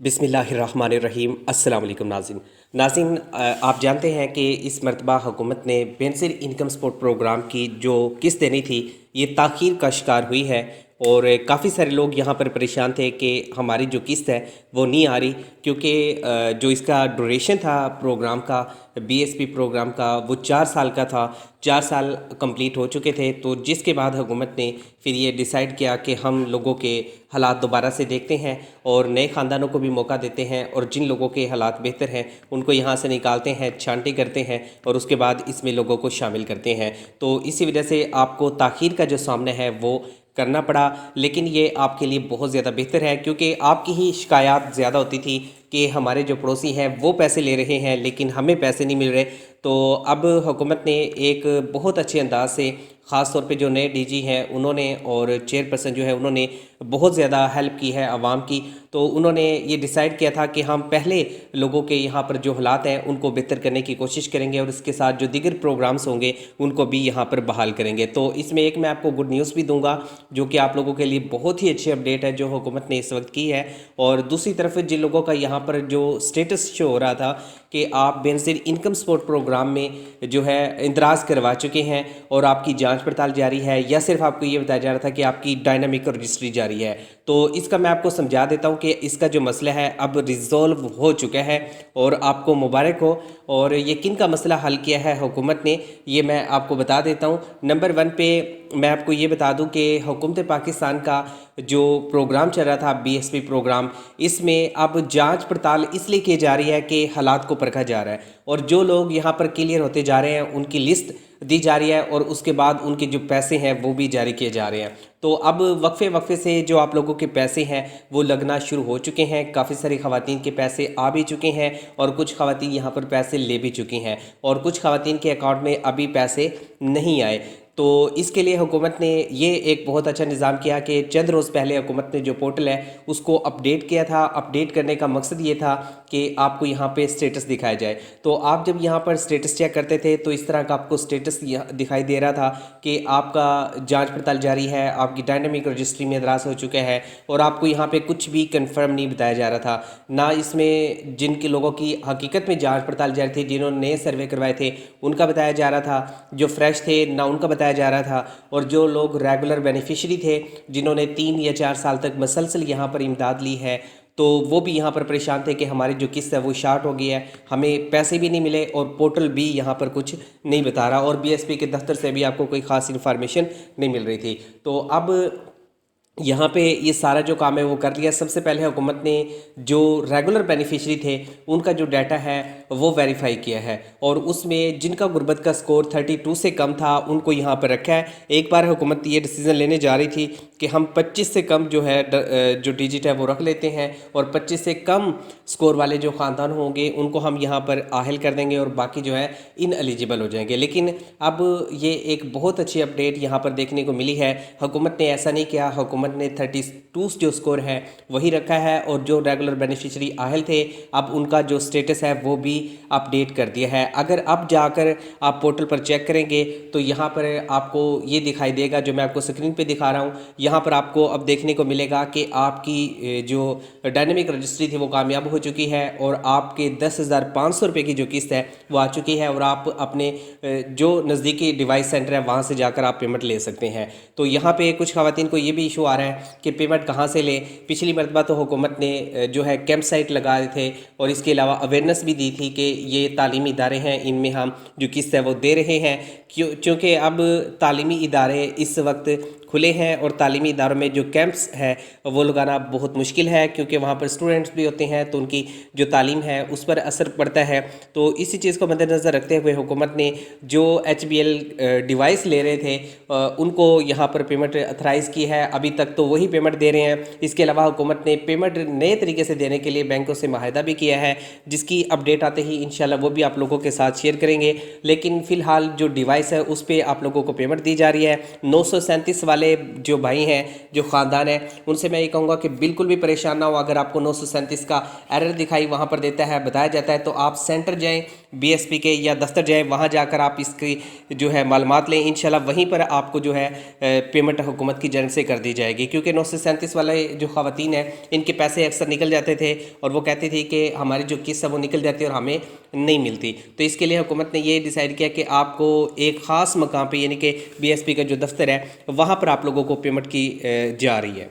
बिस्मिल्लाहिर्रहमानिर्रहीम। अस्सलाम वालेकुम नाज़रीन। आप जानते हैं कि इस मरतबा हुकूमत ने बेनज़ीर इनकम सपोर्ट प्रोग्राम की जो किस्त देनी थी ये ताख़ीर का शिकार हुई है और काफ़ी सारे लोग यहाँ पर परेशान थे कि हमारी जो किस्त है वो नहीं आ रही, क्योंकि जो इसका ड्यूरेशन था प्रोग्राम का, बीएसपी प्रोग्राम का, वो 4 साल का था। 4 साल कंप्लीट हो चुके थे, तो जिसके बाद हुकूमत ने फिर ये डिसाइड किया कि हम लोगों के हालात दोबारा से देखते हैं और नए ख़ानदानों को भी मौका देते हैं, और जिन लोगों के हालात बेहतर हैं उनको यहाँ से निकालते हैं, छांटी करते हैं और उसके बाद इसमें लोगों को शामिल करते हैं। तो इसी वजह से आपको ताख़ीर का जो सामना है वो करना पड़ा, लेकिन ये आपके लिए बहुत ज़्यादा बेहतर है, क्योंकि आपकी ही शिकायत ज़्यादा होती थी कि हमारे जो पड़ोसी हैं वो पैसे ले रहे हैं लेकिन हमें पैसे नहीं मिल रहे। तो अब हुकूमत ने एक बहुत अच्छे अंदाज से, ख़ास तौर पे जो नए डीजी हैं उन्होंने और चेयरपर्सन जो है उन्होंने बहुत ज़्यादा हेल्प की है आवाम की। तो उन्होंने ये डिसाइड किया था कि हम पहले लोगों के यहाँ पर जो हालात हैं उनको बेहतर करने की कोशिश करेंगे और इसके साथ जो दीगर प्रोग्राम्स होंगे उनको भी यहाँ पर बहाल करेंगे। तो इसमें एक मैं आपको गुड न्यूज़ भी दूंगा जो कि आप लोगों के लिए बहुत ही अच्छी अपडेट है जो हुकूमत ने इस वक्त की है। और दूसरी तरफ जिन लोगों का यहाँ पर जो स्टेटस शो हो रहा था कि आप बेनज़ीर इनकम सपोर्ट प्रोग्राम में जो है इंदराज करवा चुके हैं और आपकी जांच पड़ताल जारी है, या सिर्फ आपको ये बताया जा रहा था कि आपकी डायनामिक रजिस्ट्री जारी है, तो इसका मैं आपको समझा देता हूँ कि इसका जो मसला है अब रिजॉल्व हो चुका है और आपको मुबारक हो। और ये किन का मसला हल किया है हुकूमत ने, ये मैं आपको बता देता हूँ। नंबर 1 पे मैं आपको ये बता दूं कि हुकूमत पाकिस्तान का जो प्रोग्राम चल रहा था बीएसपी प्रोग्राम, इसमें अब जांच पड़ताल इसलिए की जा रही है कि हालात को परखा जा रहा है और जो लोग यहाँ पर क्लियर होते जा रहे हैं उनकी लिस्ट दी जा रही है और उसके बाद उनके जो पैसे हैं वो भी जारी किए जा रहे हैं। तो अब वक्फे से जो आप लोगों के पैसे हैं वो लगना शुरू हो चुके हैं। काफ़ी सारी ख़वातीन के पैसे आ भी चुके हैं और कुछ ख़वातीन यहाँ पर पैसे ले भी चुकी हैं और कुछ ख़वातीन के अकाउंट में अभी पैसे नहीं आए। तो इसके लिए हुकूमत ने ये एक बहुत अच्छा निज़ाम किया कि चंद रोज़ पहले हुकूमत ने जो पोर्टल है उसको अपडेट किया था। अपडेट करने का मकसद ये था कि आपको यहाँ पे स्टेटस दिखाया जाए। तो आप जब यहाँ पर स्टेटस चेक करते थे तो इस तरह का आपको स्टेटस दिखाई दे रहा था कि आपका जांच पड़ताल जारी है, आपकी डायनामिक रजिस्ट्री में दराज हो चुका है और आपको यहाँ पे कुछ भी कंफर्म नहीं बताया जा रहा था। ना इसमें जिनके लोगों की हकीकत में जांच पड़ताल जारी थी, जिन्होंने नए सर्वे करवाए थे उनका बताया जा रहा था, जो फ्रेश थे ना उनका बताया जा रहा था, और जो लोग रेगुलर बेनिफिशरी थे जिन्होंने 3 या 4 साल तक मसलसल यहाँ पर इमदाद ली है तो वो भी यहाँ पर परेशान थे कि हमारी जो किस्त है वो शार्ट हो गई है, हमें पैसे भी नहीं मिले और पोर्टल भी यहाँ पर कुछ नहीं बता रहा और बीएसपी के दफ्तर से भी आपको कोई ख़ास इन्फॉर्मेशन नहीं मिल रही थी। तो अब यहाँ पे ये सारा जो काम है वो कर लिया। सबसे पहले हुकूमत ने जो रेगुलर बेनिफिशरी थे उनका जो डाटा है वो वेरीफाई किया है और उसमें जिनका गुर्बत का स्कोर 32 से कम था उनको यहाँ पर रखा है। एक बार हुकूमत ये डिसीज़न लेने जा रही थी कि हम 25 से कम जो है जो डिजिट है वो रख लेते हैं और 25 से कम स्कोर वाले जो ख़ानदान होंगे उनको हम यहाँ पर आहल कर देंगे और बाकी जो है इन एलिजिबल हो जाएंगे। लेकिन अब ये एक बहुत अच्छी अपडेट यहाँ पर देखने को मिली है। हुकूमत ने ऐसा नहीं किया, हुकूमत ने 32 जो स्कोर है वही रखा है और जो रेगुलर बेनिफिशियरी आहल थे अब उनका जो स्टेटस है वो भी अपडेट कर दिया है। अगर अब जाकर आप पोर्टल पर चेक करेंगे तो यहाँ पर आपको ये दिखाई देगा जो मैं आपको स्क्रीन पे दिखा रहा हूँ। यहाँ पर आपको अब देखने को मिलेगा कि आपकी जो डायनेमिक रजिस्ट्री थी वो कामयाब हो चुकी है और आपके 10,500 रुपये की जो किस्त है वो आ चुकी है और आप अपने जो नज़दीकी डिवाइस सेंटर है वहाँ से जाकर आप पेमेंट ले सकते हैं। तो यहाँ पे कुछ ख़वातीन को ये भी इशू आ रहा है कि पेमेंट कहाँ से लें। पिछली मरतबा तो हुकूमत ने जो है कैंप साइट लगाए थे और इसके अलावा अवेयरनेस भी दी थी कि ये तालीमी इदारे हैं, इनमें हम जो किस्त है वो दे रहे हैं, क्योंकि अब तालीमी इदारे इस वक्त खुले हैं और तालीमी इदारों में जो कैंप्स है वो लगाना बहुत मुश्किल है क्योंकि वहाँ पर स्टूडेंट्स भी होते हैं तो उनकी जो तालीम है उस पर असर पड़ता है। तो इसी चीज़ को मद्देनज़र रखते हुए हुकूमत ने जो HBL डिवाइस ले रहे थे उनको यहाँ पर पेमेंट अथराइज़ की है। अभी तक तो वही पेमेंट दे रहे हैं। इसके अलावा हुकूमत ने पेमेंट नए तरीके से देने के लिए बैंकों से माहिदा भी किया है, जिसकी अपडेट आते ही इंशाल्लाह वो भी आप लोगों के साथ शेयर करेंगे। लेकिन फ़िलहाल जो डिवाइस है उस पर आप लोगों को पेमेंट दी जा रही है। 937 वाले जो भाई हैं, जो ख़ानदान है, उनसे मैं ये कहूँगा कि बिल्कुल भी परेशान ना हो। अगर आपको 937 का एरर दिखाई वहाँ पर देता है, बताया जाता है, तो आप सेंटर जाएँ, BSP کے یا دفتر جائیں، وہاں جا کر آپ اس کی جو ہے معلومات لیں، انشاءاللہ وہیں پر آپ کو جو ہے پیمنٹ حکومت کی جانب سے کر دی جائے گی، کیونکہ 937 والے جو خواتین ہیں ان کے پیسے اکثر نکل جاتے تھے اور وہ کہتی تھی کہ ہماری جو قسط ہے وہ نکل جاتی ہے اور ہمیں نہیں ملتی، تو اس کے لیے حکومت نے یہ ڈیسائیڈ کیا کہ آپ کو ایک خاص مقام پہ، یعنی کہ BSP کا جو دفتر ہے وہاں پر آپ لوگوں کو پیمنٹ کی جا رہی ہے۔